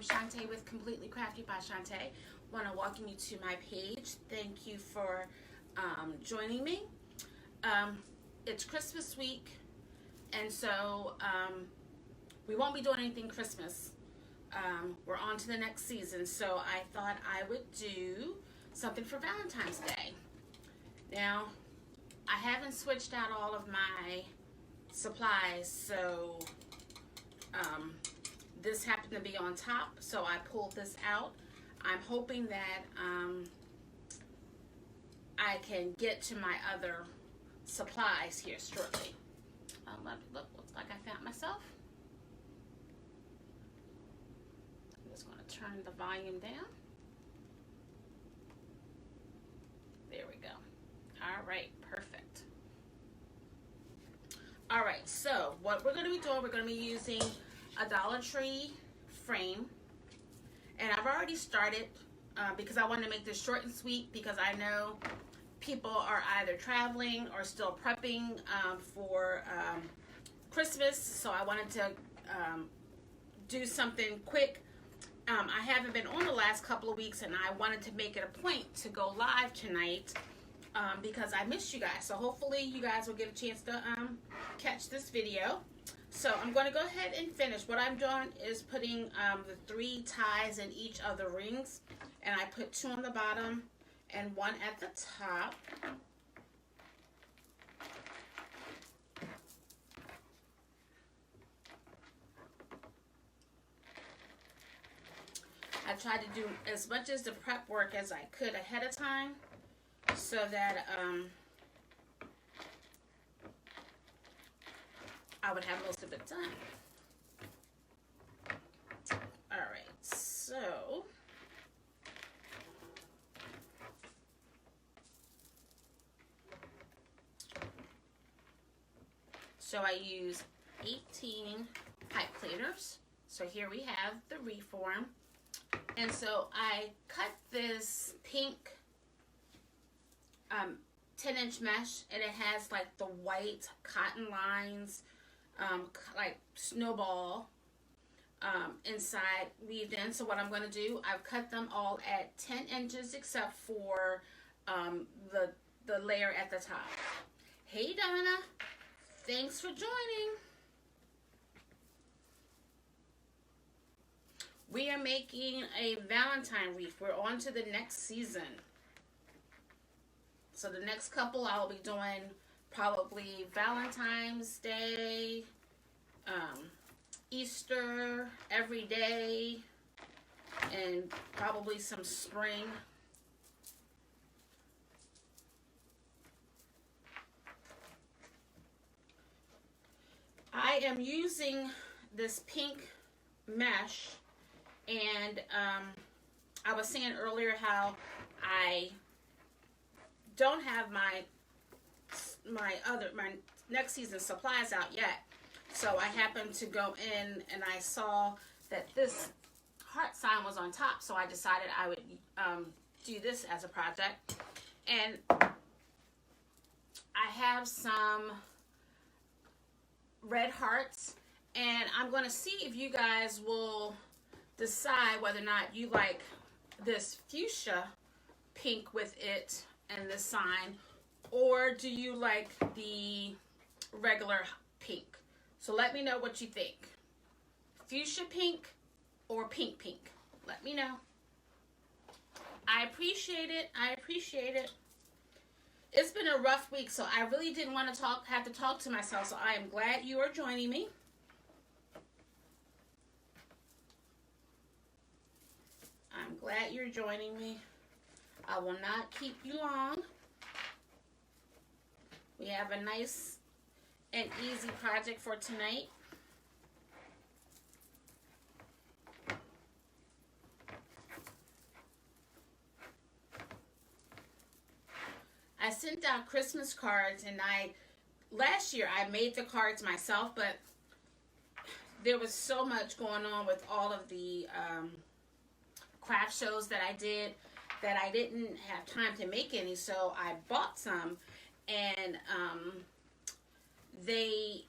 Shantae with Completely Crafty by Shantae. Want to welcome you to my page. Thank you for joining me. It's Christmas week, and so we won't be doing anything Christmas. We're on to the next season, so I thought I would do something for Valentine's Day. Now, I haven't switched out all of my supplies, so this happened to be on top, so I pulled this out. I'm hoping that I can get to my other supplies here shortly. Look, looks like I found myself. I'm just going to turn the volume down. There we go. All right, perfect. All right, so what we're going to be doing, we're going to be using a Dollar Tree frame, and I've already started because I wanted to make this short and sweet because I know people are either traveling or still prepping for Christmas, so I wanted to do something quick. I haven't been on the last couple of weeks, and I wanted to make it a point to go live tonight because I missed you guys, so hopefully you guys will get a chance to catch this video. So I'm going to go ahead and finish. What I'm doing is putting the 3 ties in each of the rings, and I put 2 on the bottom and 1 at the top. I tried to do as much as the prep work as I could ahead of time so that I would have most of it done. All right, so I use 18 pipe cleaners. So here we have the reform. And so I cut this pink 10-inch mesh, and it has like the white cotton lines, like snowball inside weaved in. So what I'm going to do, I've cut them all at 10 inches except for the layer at the top. Hey Donna, thanks for joining. We are making a Valentine wreath. We're on to the next season. So the next couple I'll be doing probably Valentine's Day, Easter, every day, and probably some spring. I am using this pink mesh, and I was saying earlier how I don't have my next season supplies out yet. So I happened to go in and I saw that this heart sign was on top, so I decided I would do this as a project. And I have some red hearts, and I'm going to see if you guys will decide whether or not you like this fuchsia pink with it and the sign, or do you like the regular pink? So let me know what you think. Fuchsia pink or pink pink? Let me know. I appreciate it. I appreciate it. It's been a rough week, so I really didn't want to have to talk to myself, so I am glad you are joining me. I'm glad you're joining me. I will not keep you long. We have a nice and easy project for tonight. I sent out Christmas cards, and last year I made the cards myself, but there was so much going on with all of the craft shows that I did that I didn't have time to make any, so I bought some, and they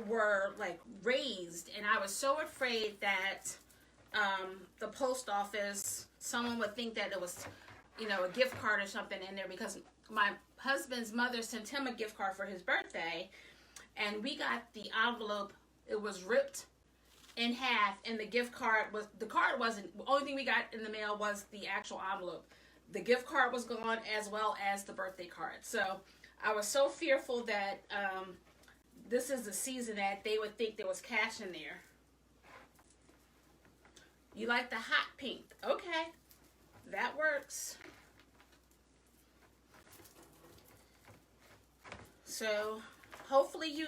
were like raised, and I was so afraid that the post office, someone would think that it was, you know, a gift card or something in there, because my husband's mother sent him a gift card for his birthday, and we got the envelope. It was ripped in half, and the card wasn't, the only thing we got in the mail was the actual envelope. The gift card was gone, as well as the birthday card. So I was so fearful that this is the season that they would think there was cash in there. You like the hot pink? Okay, that works. So hopefully you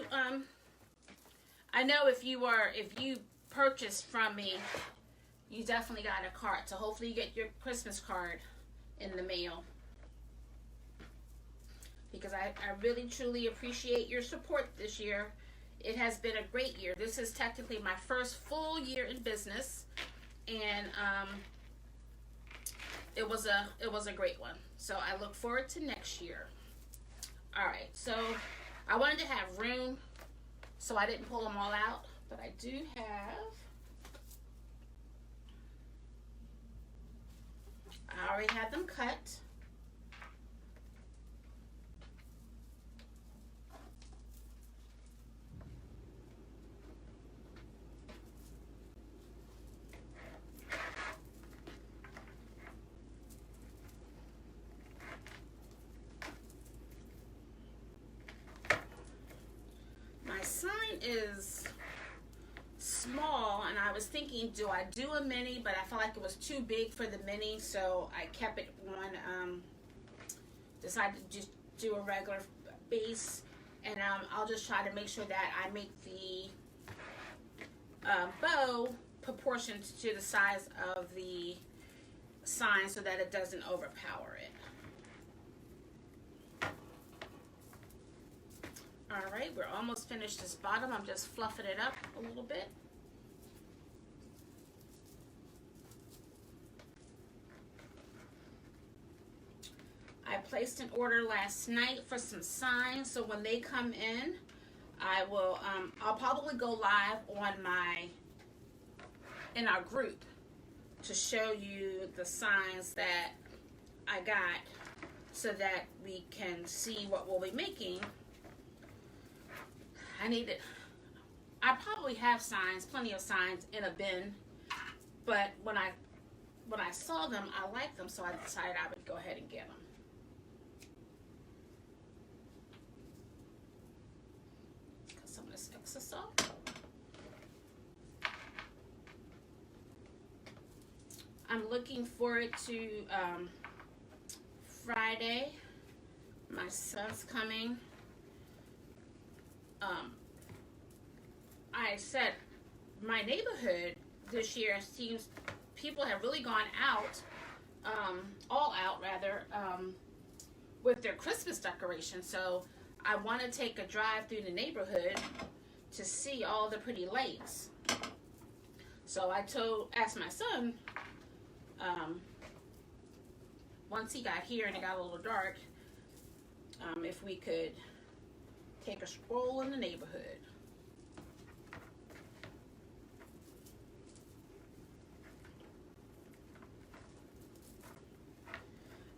I know if you purchased from me, you definitely got a card. So hopefully you get your Christmas card in the mail, because I really truly appreciate your support this year. It has been a great year. This is technically my first full year in business, and it was a great one. So I look forward to next year. All right, so I wanted to have room, so I didn't pull them all out, but I do have. I already had them cut. My sign is small, and I was thinking, do I do a mini? But I felt like it was too big for the mini, so I kept it on, decided to just do a regular base, and I'll just try to make sure that I make the bow proportioned to the size of the sign so that it doesn't overpower it. All right, we're almost finished this bottom. I'm just fluffing it up a little bit. I placed an order last night for some signs, so when they come in, I will, I'll probably go live on in our group to show you the signs that I got, so that we can see what we'll be making. I probably have signs, plenty of signs in a bin, but when I saw them, I liked them, so I decided I would go ahead and get them. Cut some of this excess off. I'm looking forward to Friday. My son's coming. I said my neighborhood this year seems people have really gone out, all out rather, with their Christmas decorations. So I want to take a drive through the neighborhood to see all the pretty lights. So I asked my son, once he got here and it got a little dark, if we could take a stroll in the neighborhood.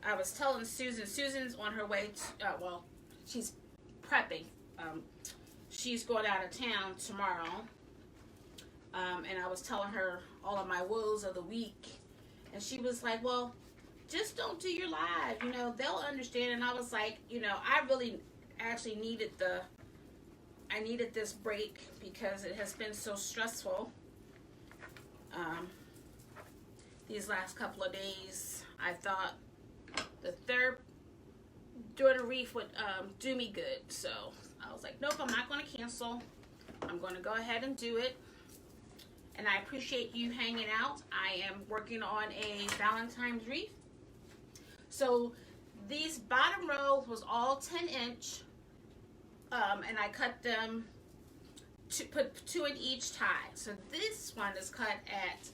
I was telling Susan's on her way to, well, she's prepping. She's going out of town tomorrow. And I was telling her all of my woes of the week. And she was like, well, just don't do your live. You know, they'll understand. And I was like, you know, I really actually needed this break because it has been so stressful. These last couple of days, I thought the third doing a Wreath would do me good. So I was like, nope, I'm not going to cancel. I'm going to go ahead and do it. And I appreciate you hanging out. I am working on a Valentine's wreath. So these bottom rows was all 10-inch. And I cut them to put 2 in each tie. So this one is cut at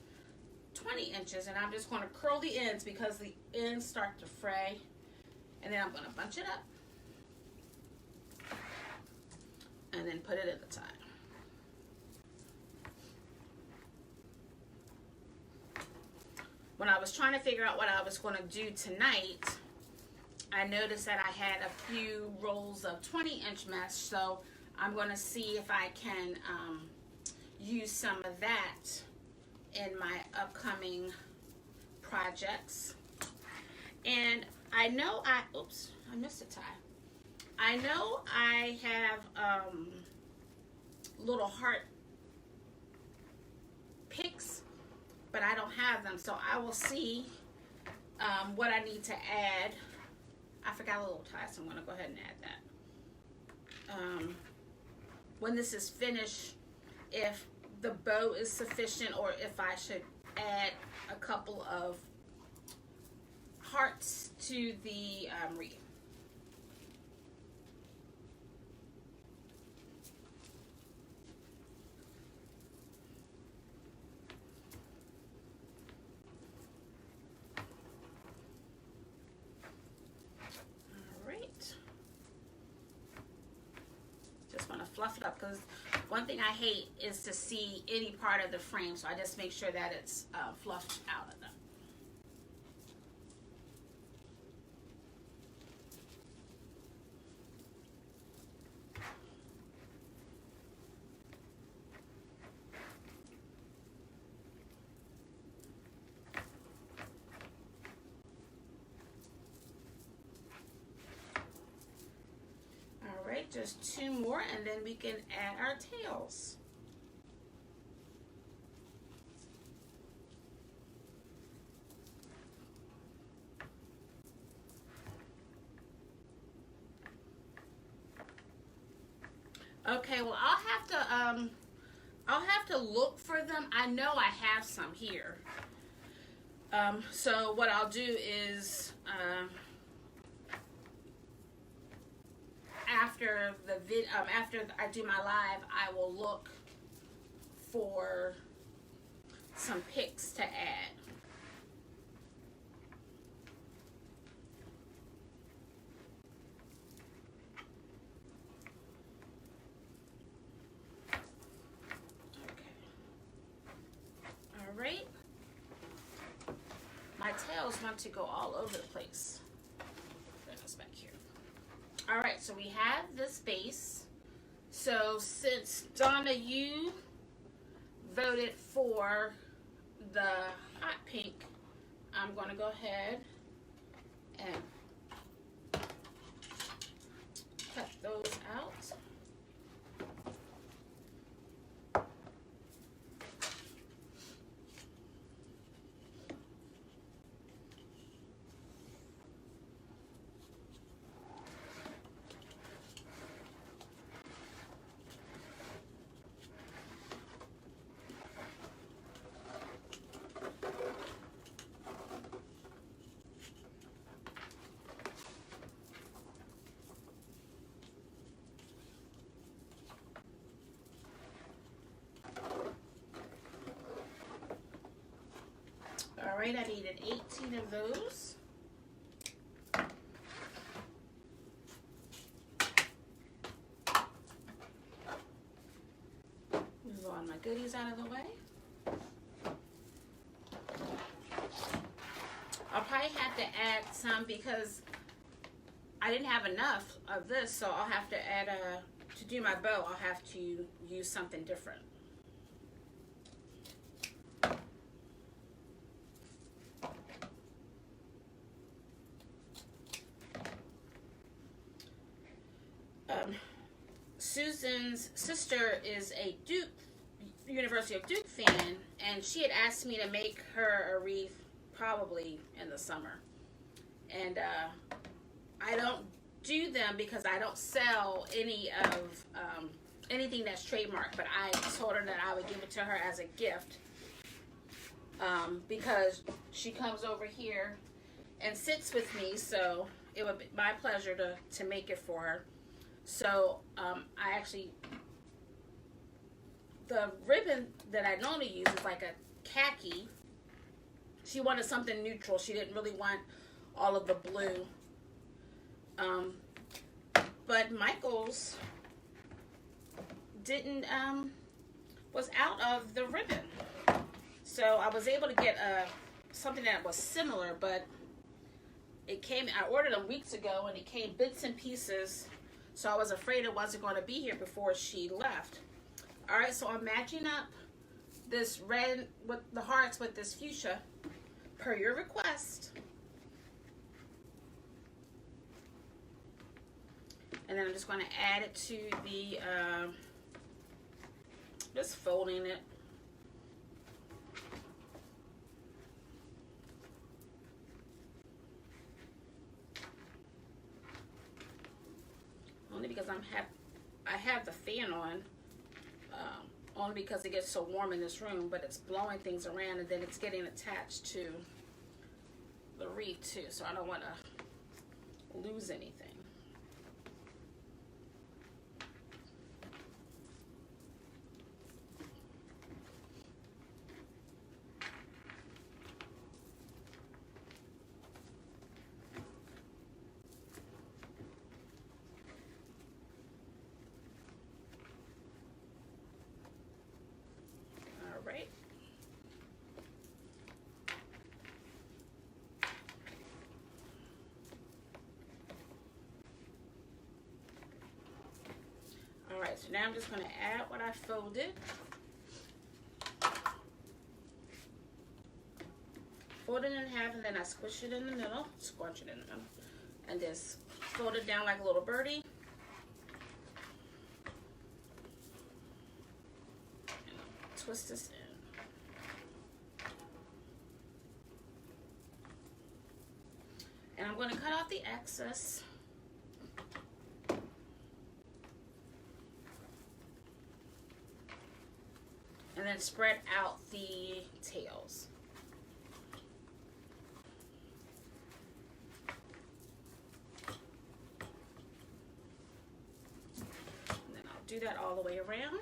20 inches, and I'm just going to curl the ends because the ends start to fray, and then I'm going to bunch it up and then put it in the tie. when I was trying to figure out what I was going to do tonight, I noticed that I had a few rolls of 20-inch mesh, so I'm going to see if I can use some of that in my upcoming projects. And I know oops, I missed a tie. I know I have little heart picks, but I don't have them, so I will see what I need to add. I forgot a little tie, so I'm going to go ahead and add that. When this is finished, if the bow is sufficient or if I should add a couple of hearts to the wreath. Fluff it up, because one thing I hate is to see any part of the frame, so I just make sure that it's fluffed out of them. Just two more, and then we can add our tails. Okay, well, I'll have to look for them. I know I have some here. So what I'll do is after I do my live, I will look for some picks to add. Okay. All right. My tails want to go all over the place. Bring this back here. All right, so we have this base. So since Donna, you voted for the hot pink, I'm going to go ahead and cut those out. All right, I needed 18 of those. Move all my goodies out of the way. I'll probably have to add some because I didn't have enough of this, so I'll have to add to do my bow, I'll have to use something different. Susan's sister is a University of Duke fan, and she had asked me to make her a wreath probably in the summer. And I don't do them because I don't sell any of anything that's trademarked, but I told her that I would give it to her as a gift because she comes over here and sits with me, so it would be my pleasure to make it for her. So I actually, the ribbon that I normally use is like a khaki. She wanted something neutral. She didn't really want all of the blue. But Michael's didn't, was out of the ribbon. So I was able to get something that was similar, but it came, I ordered them weeks ago and it came bits and pieces, so I was afraid it wasn't going to be here before she left. All right, so I'm matching up this red with the hearts with this fuchsia per your request. And then I'm just going to add it to the, just folding it. Only because I have the fan on, only because it gets so warm in this room, but it's blowing things around and then it's getting attached to the wreath too, so I don't want to lose anything. Right. All right, so now I'm just going to add what I folded. Fold it in half and then I squish it in the middle, squash it in the middle, and just fold it down like a little birdie. Twist this in. And I'm going to cut off the excess. And then spread out the tails. And then I'll do that all the way around.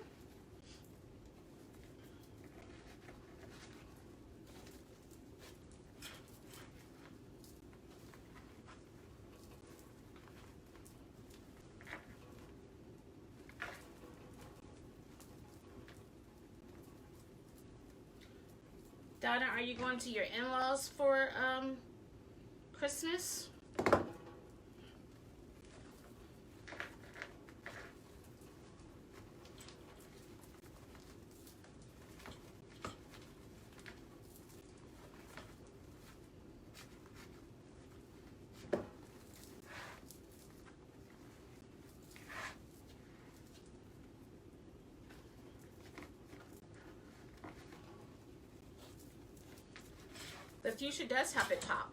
Donna, are you going to your in-laws for Christmas? The fuchsia does have a top.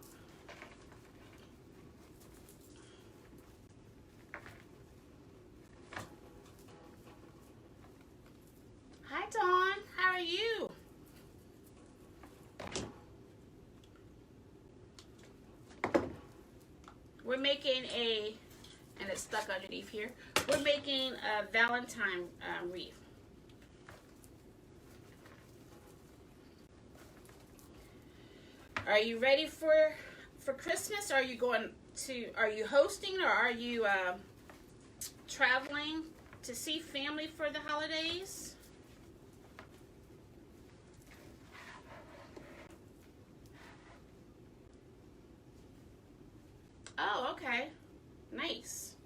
Hi, Dawn. How are you? We're making a, and it's stuck underneath here, we're making a Valentine wreath. Are you ready for Christmas? Are you hosting, or are you traveling to see family for the holidays? Oh, okay. Nice.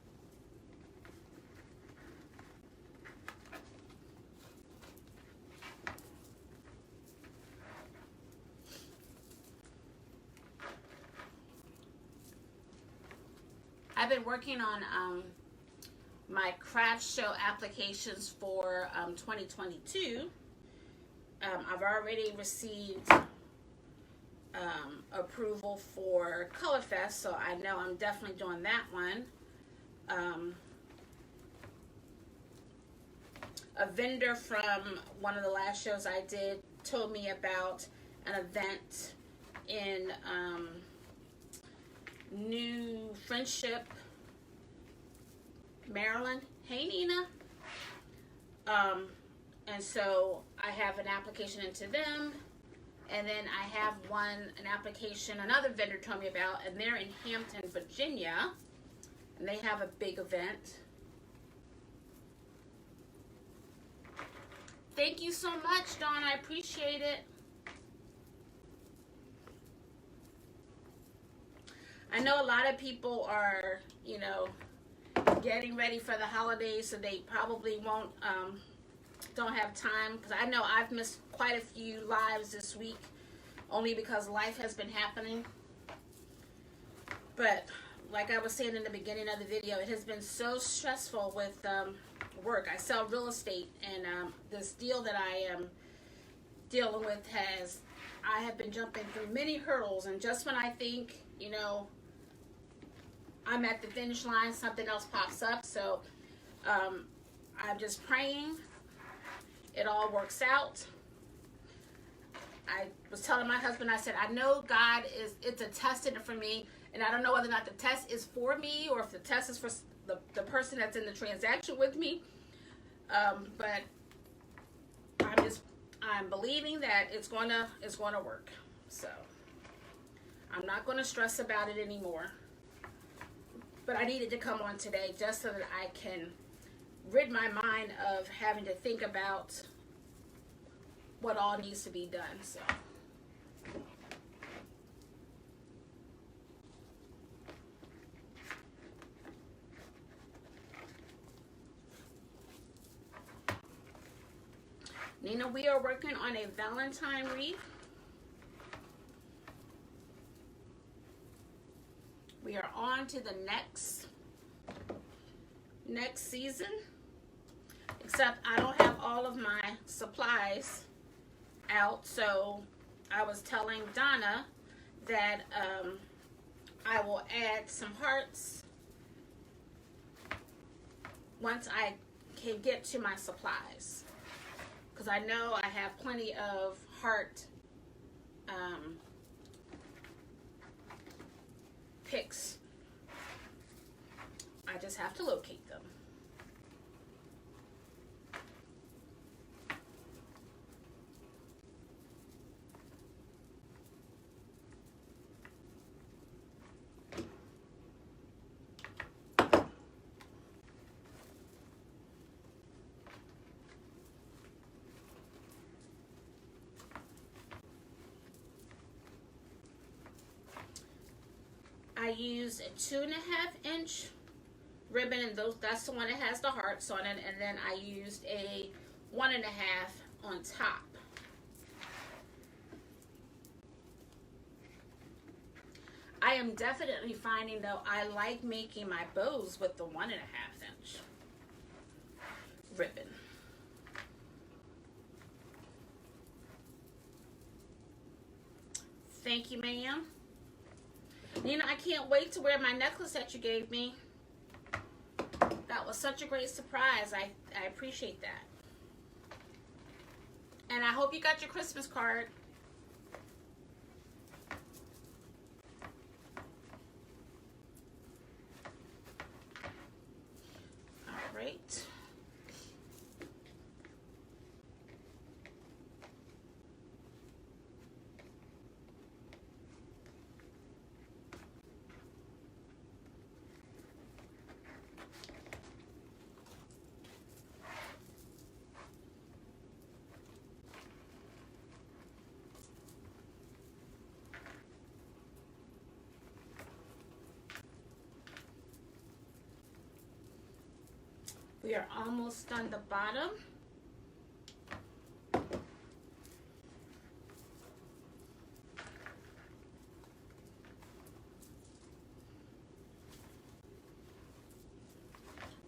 I've been working on my craft show applications for 2022. I've already received approval for Color Fest, so I know I'm definitely doing that one. A vendor from one of the last shows I did told me about an event in New Friendship, Maryland. Hey, Nina. And so I have an application into them, and then I have an application another vendor told me about, and they're in Hampton, Virginia, and they have a big event. Thank you so much, Dawn. I appreciate it. I know a lot of people are, you know, getting ready for the holidays, so they probably won't, don't have time. Because I know I've missed quite a few lives this week, only because life has been happening. But like I was saying in the beginning of the video, it has been so stressful with work. I sell real estate, and this deal that I am dealing with I have been jumping through many hurdles, and just when I think, you know, I'm at the finish line, something else pops up. So I'm just praying it all works out. I was telling my husband, I said, I know God it's a test in it for me, and I don't know whether or not the test is for me or if the test is for the person that's in the transaction with me. But I'm believing that it's gonna work. So I'm not gonna stress about it anymore. But I needed to come on today just so that I can rid my mind of having to think about what all needs to be done. So Nina, we are working on a Valentine wreath. We are on to the next season, except I don't have all of my supplies out, so I was telling Donna that I will add some hearts once I can get to my supplies, because I know I have plenty of heart picks. I just have to locate them. I used a 2.5-inch ribbon, and that's the one that has the hearts on it, and then I used a 1.5 on top. I am definitely finding, though, I like making my bows with the 1.5-inch ribbon. Thank you, ma'am. Nina, I can't wait to wear my necklace that you gave me. That was such a great surprise. I appreciate that. And I hope you got your Christmas card. All right. We are almost done the bottom.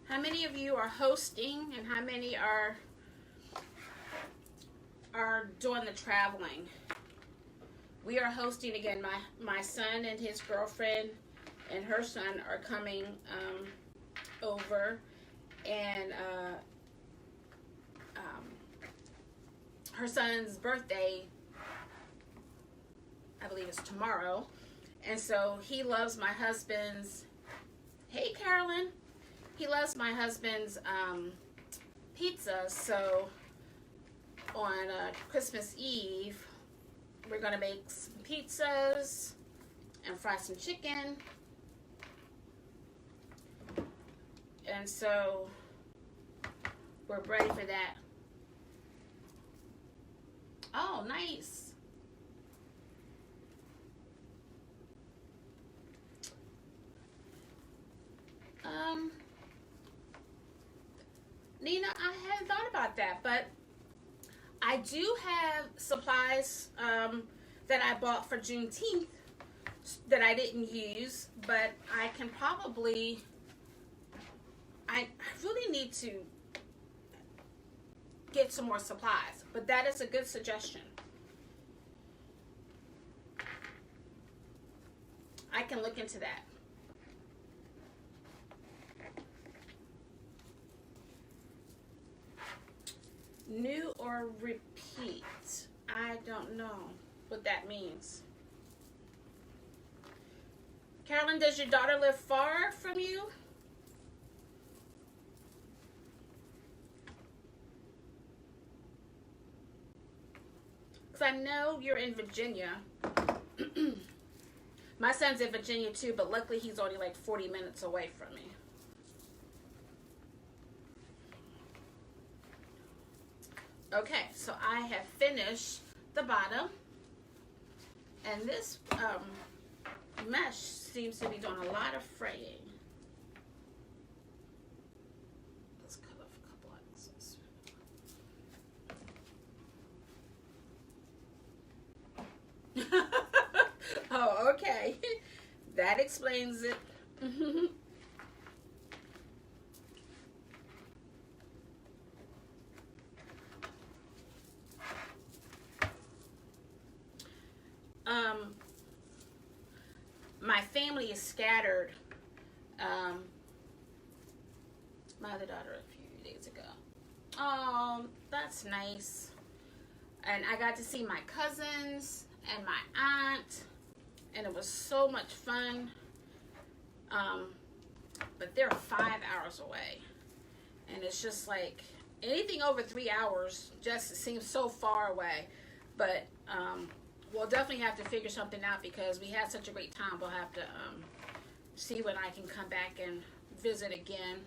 How many of you are hosting, and how many are doing the traveling? We are hosting again. My son and his girlfriend and her son are coming over, and her son's birthday, I believe, is tomorrow, and so he loves my husband's, hey Carolyn, he loves my husband's pizza. So on Christmas Eve, we're gonna make some pizzas and fry some chicken. And so we're ready for that. Oh, nice. hadn't thought about that, but I do have supplies that I bought for Juneteenth that I didn't use, but I can probably, I really need to get some more supplies, but that is a good suggestion. I can look into that. New or repeat? I don't know what that means. Carolyn, does your daughter live far from you? Because I know you're in Virginia. My son's in Virginia too, but luckily he's only like 40 minutes away from me. Okay, so I have finished the bottom, and this mesh seems to be doing a lot of fraying. Let's cut off a couple axes. Oh, okay. That explains it. My family is scattered. My other daughter a few days ago. Oh, that's nice. And I got to see my cousins and my aunt, and it was so much fun. But they're 5 hours away, and it's just like anything over 3 hours just seems so far away. But we'll definitely have to figure something out because we had such a great time. We'll have to see when I can come back and visit again.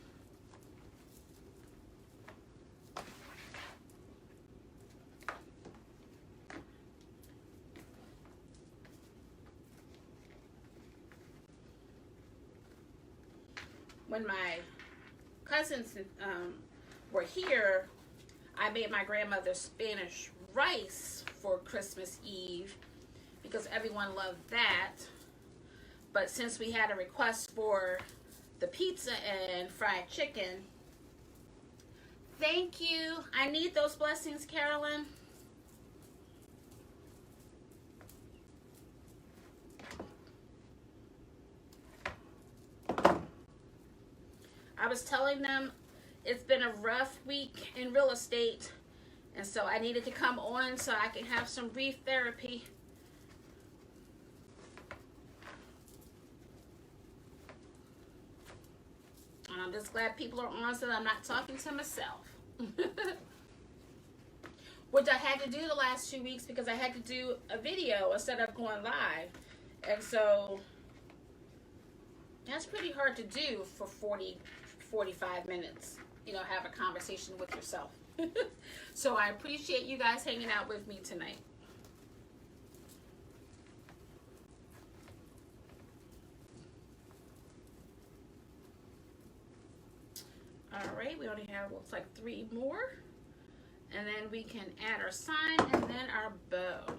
When my cousins were here, I made my grandmother Spanish rice for Christmas Eve because everyone loved that. But since we had a request for the pizza and fried chicken, thank you. I need those blessings, Carolyn. I was telling them it's been a rough week in real estate, and so I needed to come on so I can have some Wreath therapy. And I'm just glad people are on so that I'm not talking to myself. Which I had to do the last 2 weeks because I had to do a video instead of going live. And so that's pretty hard to do for 45 minutes, you know, have a conversation with yourself. So I appreciate you guys hanging out with me tonight. All right, we only have, looks like 3 more. And then we can add our sign and then our bow.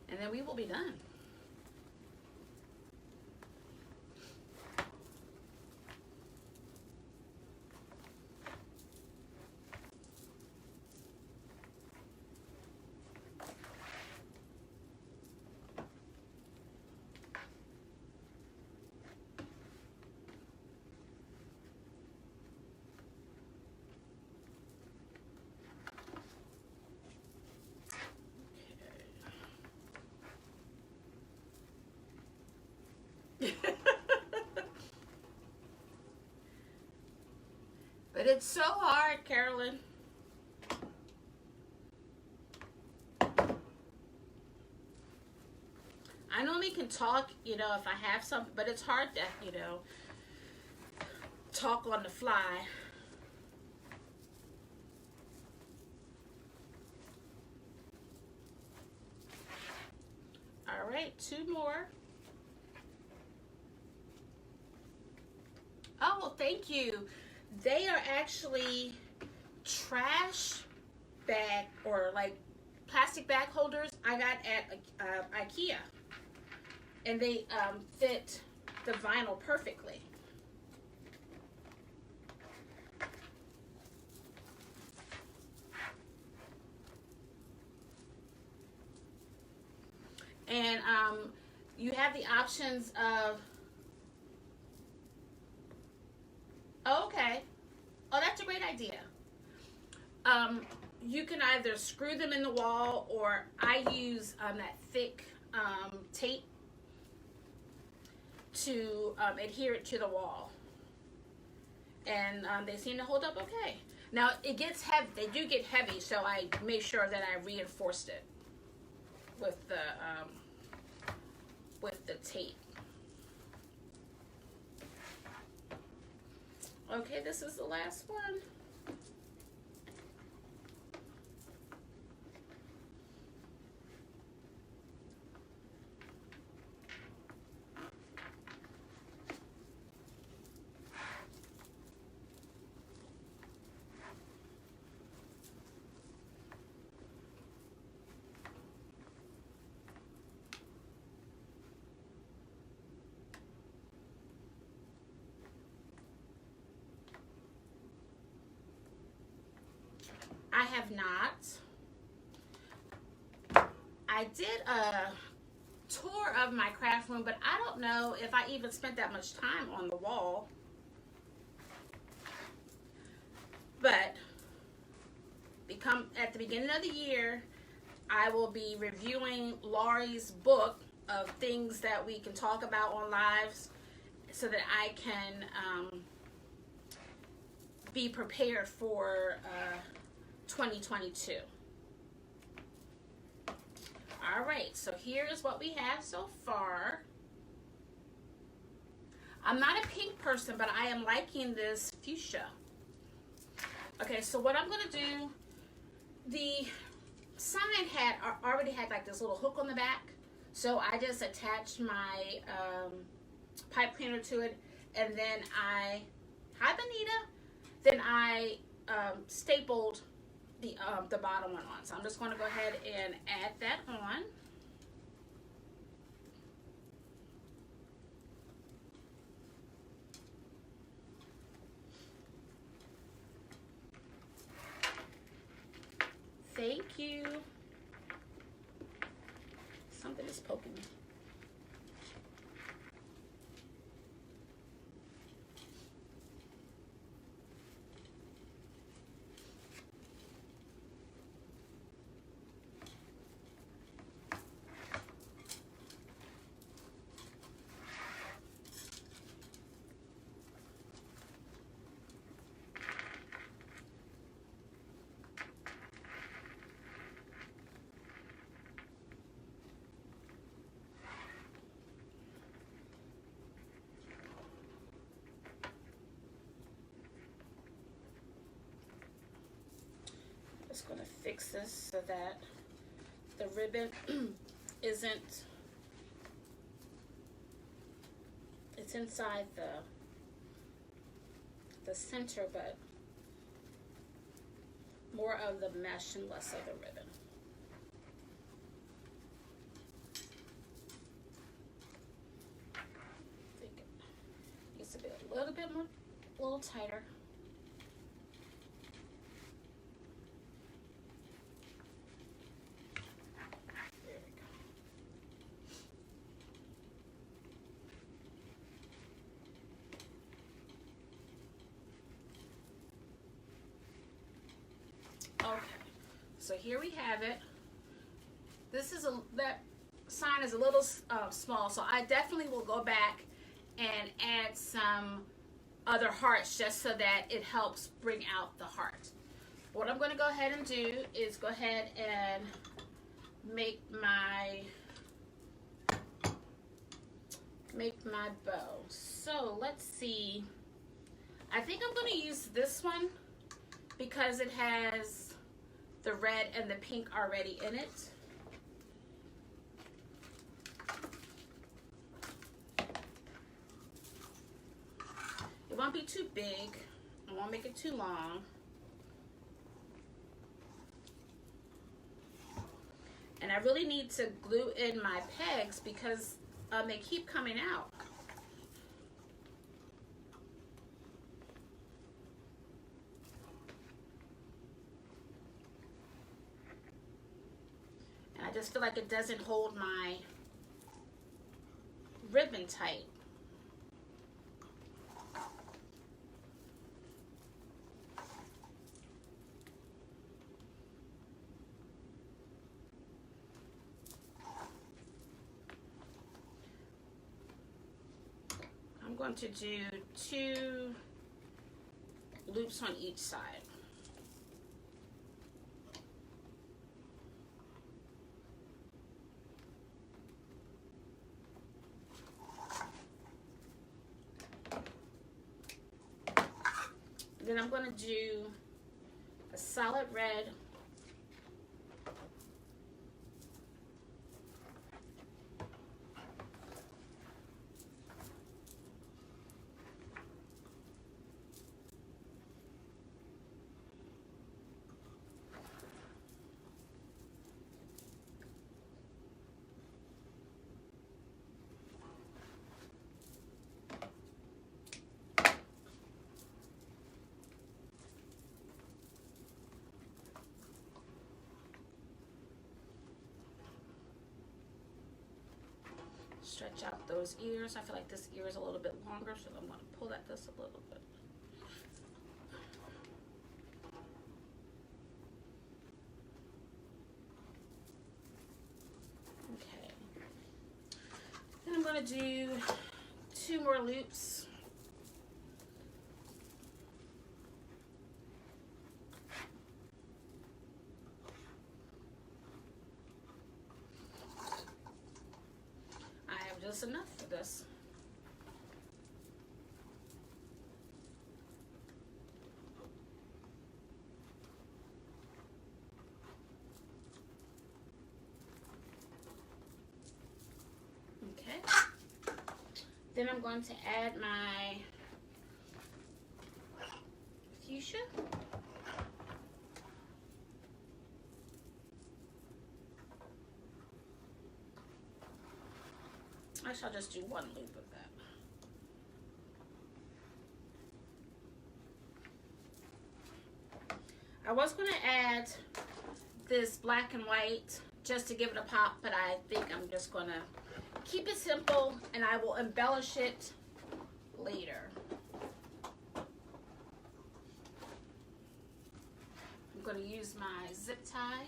And then we will be done. But it's so hard, Carolyn. I normally can talk, you know, if I have something, but it's hard to, you know, talk on the fly. All right, 2 more. Oh, thank you. They are actually trash bag or like plastic bag holders I got at IKEA, and they fit the vinyl perfectly. And you have the options of, oh, okay, oh, that's a great idea. You can either screw them in the wall, or I use that thick tape to adhere it to the wall, and they seem to hold up okay. Now it gets heavy; they do get heavy, so I made sure that I reinforced it with the tape. Okay, this is the last one. I have not. I did a tour of my craft room, but I don't know if I even spent that much time on the wall. But at the beginning of the year, I will be reviewing Laurie's book of things that we can talk about on lives, so that I can be prepared for 2022. All right, so here's what we have so far. I'm not a pink person, but I am liking this fuchsia. Okay, so what I'm gonna do, the sign already had like this little hook on the back, so I just attached my pipe cleaner to it, and then hi Benita, then I stapled the bottom one on. So I'm just going to go ahead and add that on. Thank you. Something is poking me. Just going to fix this so that the ribbon isn't, it's inside the center, but more of the mesh and less of the ribbon. I think it needs to be a little bit more, a little tighter. Okay, so here we have it. This is that sign is a little small, so I definitely will go back and add some other hearts just so that it helps bring out the heart. What I'm going to go ahead and do is go ahead and make my bow. So let's see. I think I'm going to use this one because it has the red and the pink already in it. It won't be too big. I won't make it too long. I really need to glue in my pegs because they keep coming out. And I just feel like it doesn't hold my ribbon tight. I'm going to do 2 loops on each side. Then I'm going to do a solid red, stretch out those ears. I feel like this ear is a little bit longer, so I'm going to pull that just a little bit. Okay. Then I'm going to do 2 more loops. Just enough for this. Okay. Then I'm going to add my fuchsia. Actually, I'll just do 1 loop of that. I was going to add this black and white just to give it a pop, but I think I'm just going to keep it simple and I will embellish it later. I'm going to use my zip tie.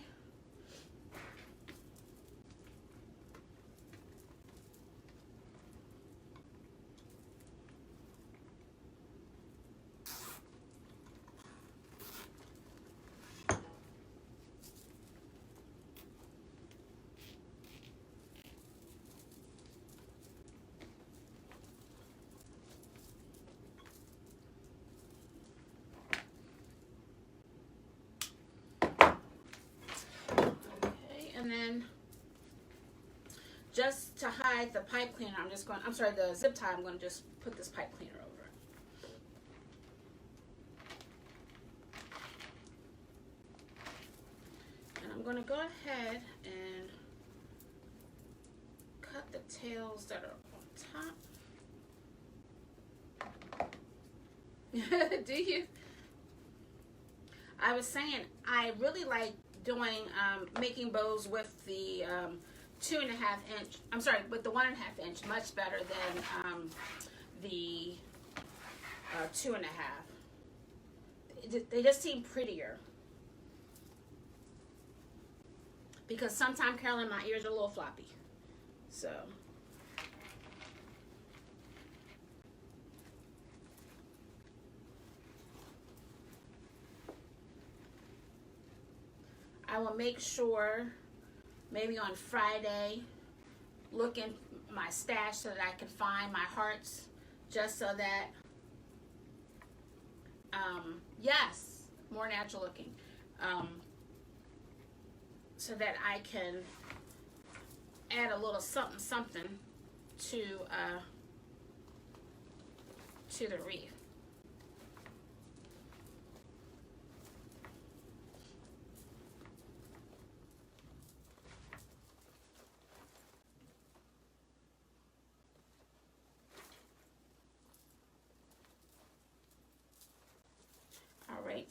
And then just to hide the pipe cleaner, the zip tie, I'm going to just put this pipe cleaner over it. And I'm going to go ahead and cut the tails that are on top. Do you? I was saying, I really like doing making bows with the 2.5 inch. I'm sorry, with the 1.5 inch, much better than the 2.5. They just seem prettier. Because sometimes, Carolyn, my ears are a little floppy. So. I will make sure, maybe on Friday, look in my stash so that I can find my hearts, just so that, yes, more natural looking, so that I can add a little something to the wreath.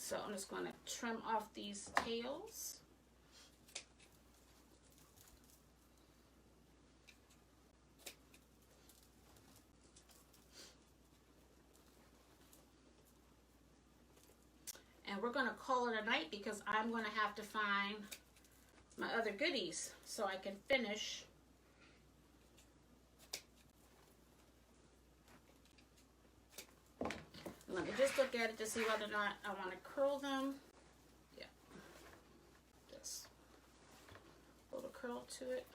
So I'm just going to trim off these tails. And we're going to call it a night because I'm going to have to find my other goodies so I can finish. Let me just look at it to see whether or not I want to curl them. Yeah. Just a little curl to it.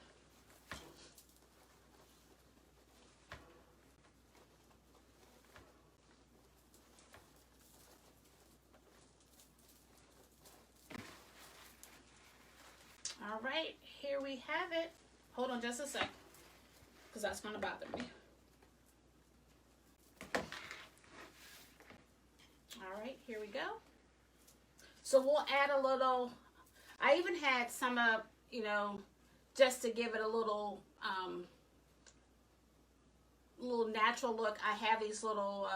All right, here we have it. Hold on just a sec, because that's going to bother me. All right, here we go. So we'll add a little, I even had some of, you know, just to give it a little, little natural look. I have these little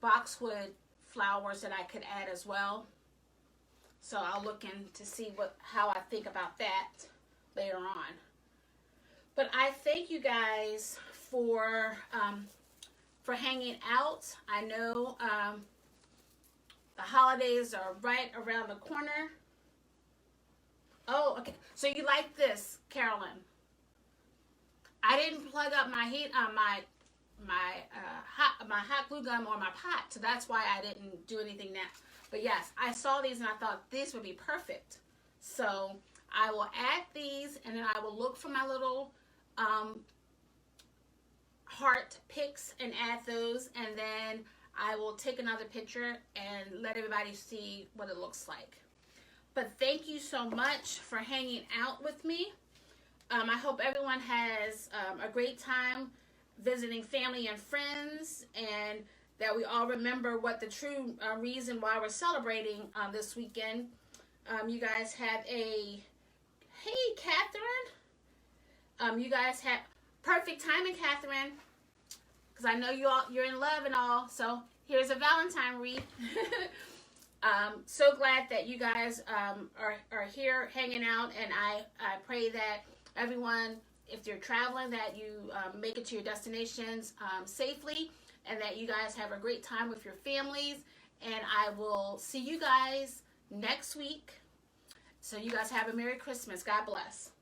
boxwood flowers that I could add as well. So I'll look in to see how I think about that later on. But I thank you guys for hanging out. I know the holidays are right around the corner. Oh, okay. So you like this, Carolyn? I didn't plug up my heat on my hot glue gun or my pot, so that's why I didn't do anything now. But yes, I saw these and I thought this would be perfect. So I will add these, and then I will look for my little heart picks and add those, and then I will take another picture and let everybody see what it looks like. But thank you so much for hanging out with me. I hope everyone has a great time visiting family and friends, and that we all remember what the true reason why we're celebrating this weekend. You guys have hey, Catherine. You guys have perfect timing, Catherine, because I know you're in love and all. So here's a Valentine wreath. So glad that you guys are here hanging out, and I pray that everyone, if you're traveling, that you make it to your destinations safely, and that you guys have a great time with your families. And I will see you guys next week. So you guys have a Merry Christmas. God bless.